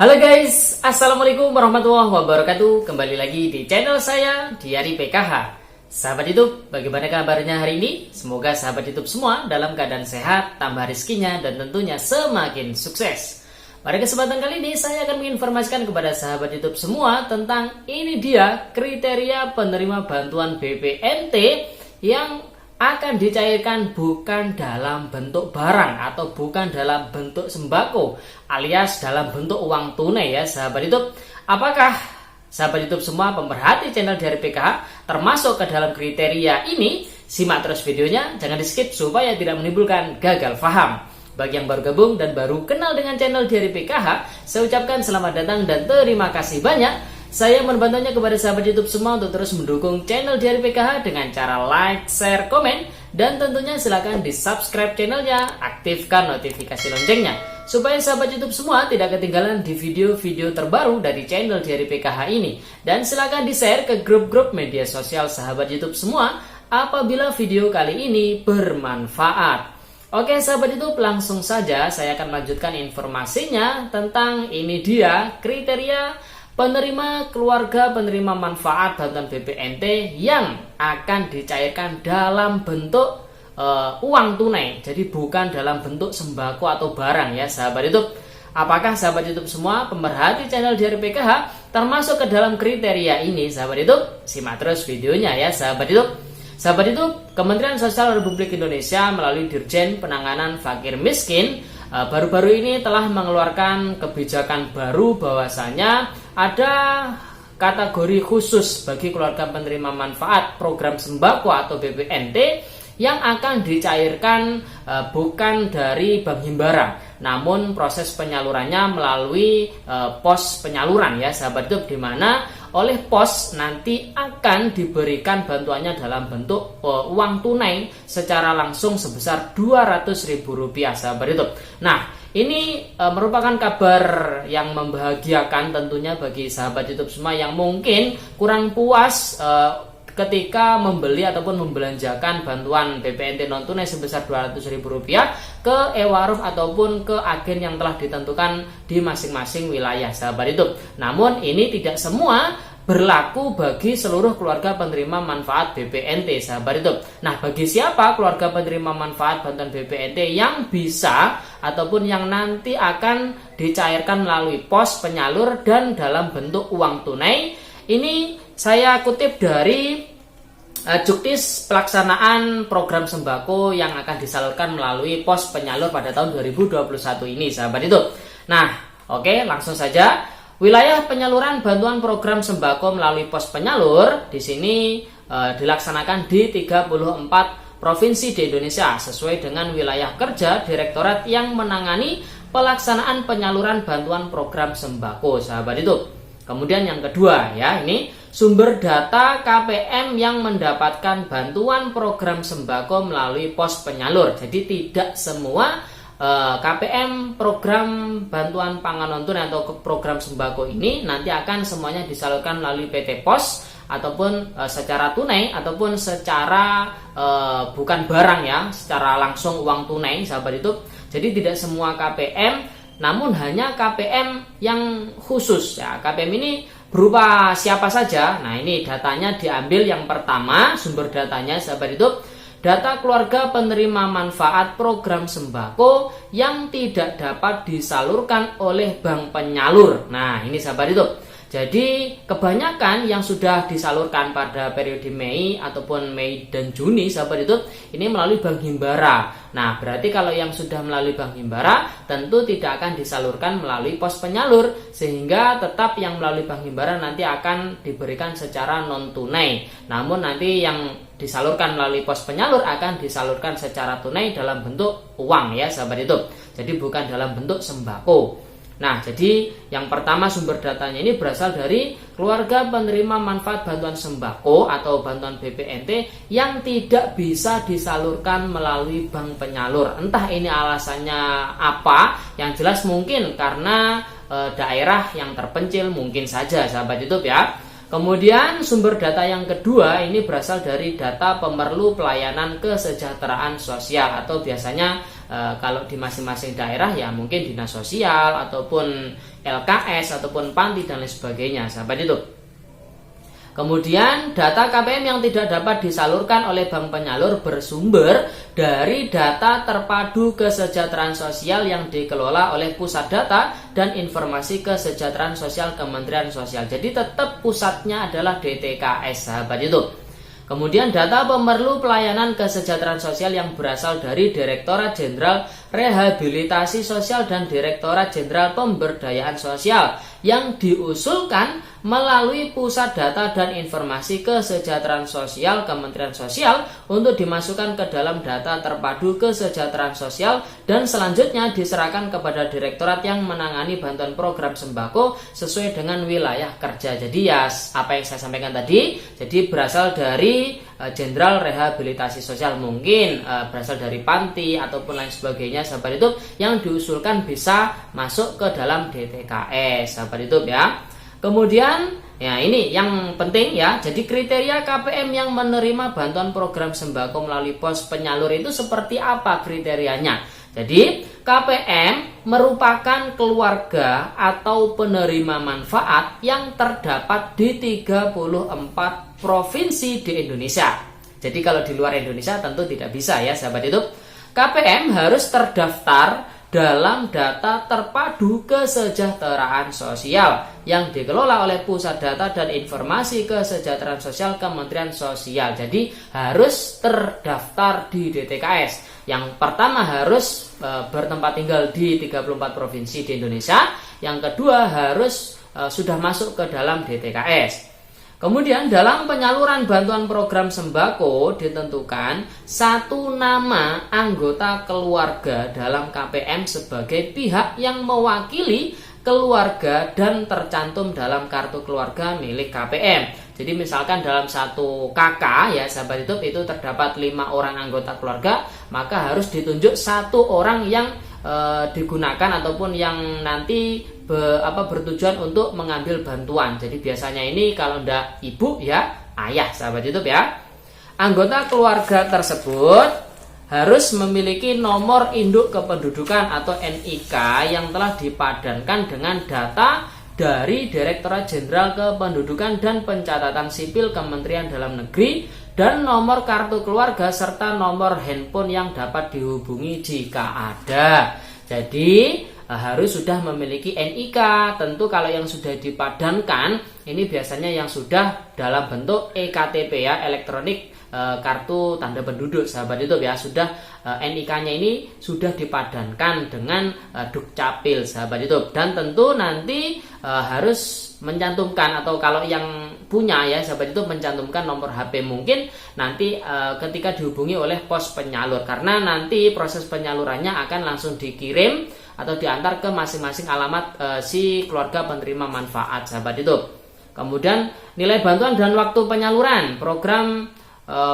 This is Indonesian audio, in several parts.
Halo guys, Assalamualaikum warahmatullahi wabarakatuh. Kembali lagi di channel saya, Diari PKH. Sahabat YouTube, bagaimana kabarnya hari ini? Semoga sahabat YouTube semua dalam keadaan sehat, tambah rezekinya, dan tentunya semakin sukses. Pada kesempatan kali ini, saya akan menginformasikan kepada sahabat YouTube semua tentang ini dia kriteria penerima bantuan BPNT yang akan dicairkan bukan dalam bentuk barang atau bukan dalam bentuk sembako alias dalam bentuk uang tunai ya sahabat YouTube. Apakah sahabat YouTube semua pemerhati channel Diari PKH termasuk ke dalam kriteria ini? Simak terus videonya, jangan di skip supaya tidak menimbulkan gagal paham. Bagi yang baru gabung dan baru kenal dengan channel Diari PKH, saya ucapkan selamat datang dan terima kasih banyak. Saya membantunya kepada sahabat YouTube semua untuk terus mendukung channel Diari PKH dengan cara like, share, komen, dan tentunya silahkan di subscribe channelnya, aktifkan notifikasi loncengnya supaya sahabat YouTube semua tidak ketinggalan di video-video terbaru dari channel Diari PKH ini. Dan silahkan di share ke grup-grup media sosial sahabat YouTube semua apabila video kali ini bermanfaat. Oke sahabat YouTube, langsung saja saya akan melanjutkan informasinya tentang ini dia kriteria penerima keluarga penerima manfaat bantuan BPNT yang akan dicairkan dalam bentuk uang tunai. Jadi bukan dalam bentuk sembako atau barang ya sahabat YouTube. Apakah sahabat YouTube semua pemerhati channel Diari PKH termasuk ke dalam kriteria ini sahabat YouTube? Simak terus videonya ya sahabat YouTube. Sahabat YouTube, Kementerian Sosial Republik Indonesia melalui Dirjen Penanganan Fakir Miskin baru-baru ini telah mengeluarkan kebijakan baru bahwasanya ada kategori khusus bagi keluarga penerima manfaat program sembako atau BPNT yang akan dicairkan bukan dari Bank Himbara, namun proses penyalurannya melalui pos penyaluran ya sahabat YouTube, di mana oleh pos nanti akan diberikan bantuannya dalam bentuk uang tunai secara langsung sebesar Rp200.000 sahabat YouTube. Nah, ini merupakan kabar yang membahagiakan tentunya bagi sahabat YouTube semua yang mungkin kurang puas ketika membeli ataupun membelanjakan bantuan BPNT non tunai sebesar Rp200.000 ke e-warung ataupun ke agen yang telah ditentukan di masing-masing wilayah sahabat YouTube. Namun ini tidak semua berlaku bagi seluruh keluarga penerima manfaat BPNT sahabat YouTube. Nah, bagi siapa keluarga penerima manfaat bantuan BPNT yang bisa ataupun yang nanti akan dicairkan melalui pos penyalur dan dalam bentuk uang tunai? Ini saya kutip dari Juknis pelaksanaan program sembako yang akan disalurkan melalui pos penyalur pada tahun 2021 ini sahabat YouTube. Nah, oke, langsung saja. Wilayah penyaluran bantuan program sembako melalui pos penyalur di sini dilaksanakan di 34 provinsi di Indonesia sesuai dengan wilayah kerja direktorat yang menangani pelaksanaan penyaluran bantuan program sembako sahabat YouTube. Kemudian yang kedua ya, ini sumber data KPM yang mendapatkan bantuan program sembako melalui pos penyalur. Jadi tidak semua KPM program bantuan pangan non tunai atau program sembako ini nanti akan semuanya disalurkan melalui PT Pos ataupun secara tunai ataupun secara bukan barang ya, secara langsung uang tunai sahabat YouTube. Jadi tidak semua KPM, namun hanya KPM yang khusus ya. KPM ini berupa siapa saja? Nah, ini datanya diambil yang pertama, sumber datanya sahabat YouTube, data keluarga penerima manfaat program sembako yang tidak dapat disalurkan oleh bank penyalur. Nah, ini sahabat YouTube. Jadi kebanyakan yang sudah disalurkan pada periode Mei ataupun Mei dan Juni sahabat YouTube ini melalui Bank Himbara. Nah, berarti kalau yang sudah melalui Bank Himbara tentu tidak akan disalurkan melalui pos penyalur, sehingga tetap yang melalui Bank Himbara nanti akan diberikan secara non tunai. Namun nanti yang disalurkan melalui pos penyalur akan disalurkan secara tunai dalam bentuk uang ya sahabat YouTube. Jadi bukan dalam bentuk sembako. Nah, jadi yang pertama sumber datanya ini berasal dari keluarga penerima manfaat bantuan sembako atau bantuan BPNT yang tidak bisa disalurkan melalui bank penyalur. Entah ini alasannya apa, yang jelas mungkin karena daerah yang terpencil mungkin saja sahabat YouTube ya. Kemudian sumber data yang kedua ini berasal dari data pemerlu pelayanan kesejahteraan sosial, atau biasanya kalau di masing-masing daerah ya mungkin dinas sosial ataupun LKS ataupun panti dan lain sebagainya, sahabat YouTube. Kemudian data KPM yang tidak dapat disalurkan oleh bank penyalur bersumber dari data terpadu kesejahteraan sosial yang dikelola oleh Pusat Data dan Informasi Kesejahteraan Sosial Kementerian Sosial. Jadi tetap pusatnya adalah DTKS, sahabat YouTube. Kemudian data pemerlu pelayanan kesejahteraan sosial yang berasal dari Direktorat Jenderal Rehabilitasi Sosial dan Direktorat Jenderal Pemberdayaan Sosial yang diusulkan melalui Pusat Data dan Informasi Kesejahteraan Sosial Kementerian Sosial untuk dimasukkan ke dalam data terpadu kesejahteraan sosial dan selanjutnya diserahkan kepada direktorat yang menangani bantuan program sembako sesuai dengan wilayah kerja. Jadi ya apa yang saya sampaikan tadi, jadi berasal dari Jenderal Rehabilitasi Sosial, mungkin berasal dari panti ataupun lain sebagainya, sahabat YouTube, yang diusulkan bisa masuk ke dalam DTKS, sahabat YouTube ya. Kemudian ya ini yang penting ya. Jadi kriteria KPM yang menerima bantuan program sembako melalui pos penyalur itu seperti apa kriterianya? Jadi KPM merupakan keluarga atau penerima manfaat yang terdapat di 34 provinsi di Indonesia. Jadi kalau di luar Indonesia tentu tidak bisa ya, sahabat YouTube. KPM harus terdaftar dalam data terpadu kesejahteraan sosial yang dikelola oleh Pusat Data dan Informasi Kesejahteraan Sosial Kementerian Sosial. Jadi harus terdaftar di DTKS. Yang pertama harus bertempat tinggal di 34 provinsi di Indonesia. Yang kedua harus sudah masuk ke dalam DTKS. Kemudian dalam penyaluran bantuan program sembako ditentukan satu nama anggota keluarga dalam KPM sebagai pihak yang mewakili keluarga dan tercantum dalam kartu keluarga milik KPM. Jadi misalkan dalam satu kakak ya, sahabat YouTube, itu terdapat 5 orang anggota keluarga, maka harus ditunjuk satu orang yang digunakan ataupun yang nanti bertujuan untuk mengambil bantuan. Jadi biasanya ini kalau ndak ibu ya ayah, sahabat YouTube ya. Anggota keluarga tersebut harus memiliki nomor induk kependudukan atau NIK yang telah dipadankan dengan data dari Direktorat Jenderal Kependudukan dan Pencatatan Sipil Kementerian Dalam Negeri dan nomor kartu keluarga serta nomor handphone yang dapat dihubungi jika ada. Jadi harus sudah memiliki NIK. Tentu kalau yang sudah dipadankan ini biasanya yang sudah dalam bentuk EKTP ya, elektronik kartu tanda penduduk, sahabat YouTube ya. Sudah NIK-nya ini sudah dipadankan dengan Dukcapil, sahabat YouTube. Dan tentu nanti harus mencantumkan, atau kalau yang punya ya, sahabat YouTube, mencantumkan nomor HP mungkin nanti ketika dihubungi oleh pos penyalur, karena nanti proses penyalurannya akan langsung dikirim atau diantar ke masing-masing alamat si keluarga penerima manfaat, sahabat YouTube. Kemudian nilai bantuan dan waktu penyaluran program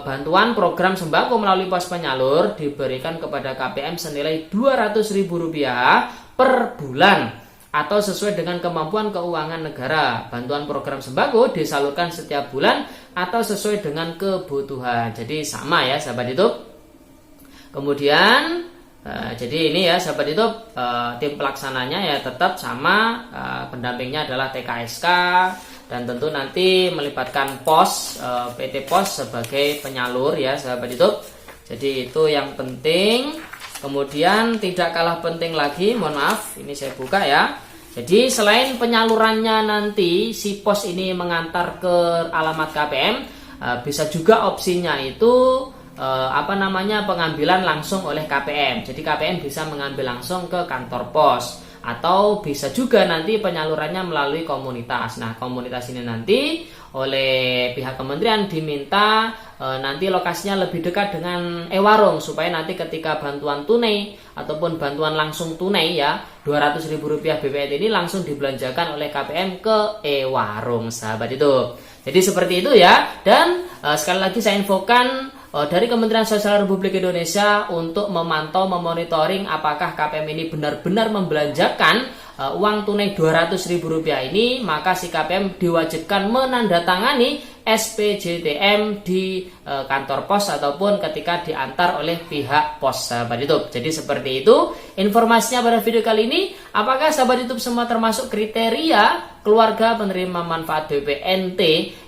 bantuan program sembako melalui pos penyalur diberikan kepada KPM senilai Rp200.000 per bulan atau sesuai dengan kemampuan keuangan negara. Bantuan program sembako disalurkan setiap bulan atau sesuai dengan kebutuhan. Jadi sama ya, sahabat YouTube. Kemudian jadi ini ya, sahabat YouTube, tim pelaksananya ya tetap sama, pendampingnya adalah TKSK, dan tentu nanti melibatkan POS, PT POS sebagai penyalur ya, sahabat YouTube. Jadi itu yang penting. Kemudian tidak kalah penting lagi, mohon maaf, ini saya buka ya. Jadi selain penyalurannya nanti si POS ini mengantar ke alamat KPM, bisa juga opsinya itu pengambilan langsung oleh KPM. Jadi KPM bisa mengambil langsung ke kantor pos, atau bisa juga nanti penyalurannya melalui komunitas. Nah, komunitas ini nanti oleh pihak kementerian diminta nanti lokasinya lebih dekat dengan e-warung, supaya nanti ketika bantuan tunai ataupun bantuan langsung tunai ya, Rp200.000 BPT ini langsung dibelanjakan oleh KPM ke e-warung, sahabat itu. Jadi seperti itu ya. Dan sekali lagi saya infokan dari Kementerian Sosial Republik Indonesia untuk memantau, memonitoring apakah KPM ini benar-benar membelanjakan uang tunai Rp200.000 ini, maka si KPM diwajibkan menandatangani SPJTM di kantor pos ataupun ketika diantar oleh pihak pos, sahabat YouTube. Jadi seperti itu informasinya pada video kali ini. Apakah sahabat YouTube semua termasuk kriteria keluarga penerima manfaat BPNT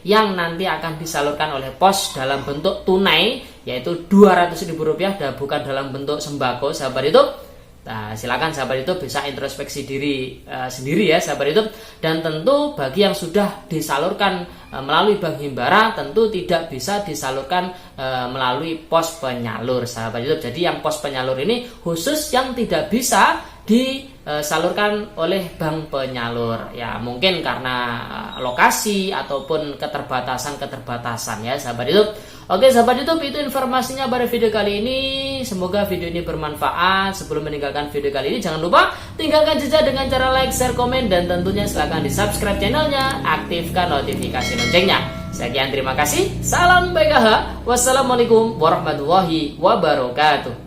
yang nanti akan disalurkan oleh pos dalam bentuk tunai, yaitu Rp200.000 dan bukan dalam bentuk sembako, sahabat YouTube? Nah, silakan sahabat YouTube bisa introspeksi diri sendiri ya, sahabat YouTube. Dan tentu bagi yang sudah disalurkan melalui Bank Himbara, tentu tidak bisa disalurkan melalui pos penyalur, sahabat YouTube. Jadi yang pos penyalur ini khusus yang tidak bisa disalurkan oleh bank penyalur, ya mungkin karena lokasi ataupun keterbatasan ya, sahabat YouTube. Oke sahabat YouTube, itu informasinya pada video kali ini. Semoga video ini bermanfaat. Sebelum meninggalkan video kali ini, jangan lupa tinggalkan jejak dengan cara like, share, komen, dan tentunya silahkan di subscribe channelnya, aktifkan notifikasi loncengnya. Sekian, terima kasih. Salam PKH. Wassalamualaikum warahmatullahi wabarakatuh.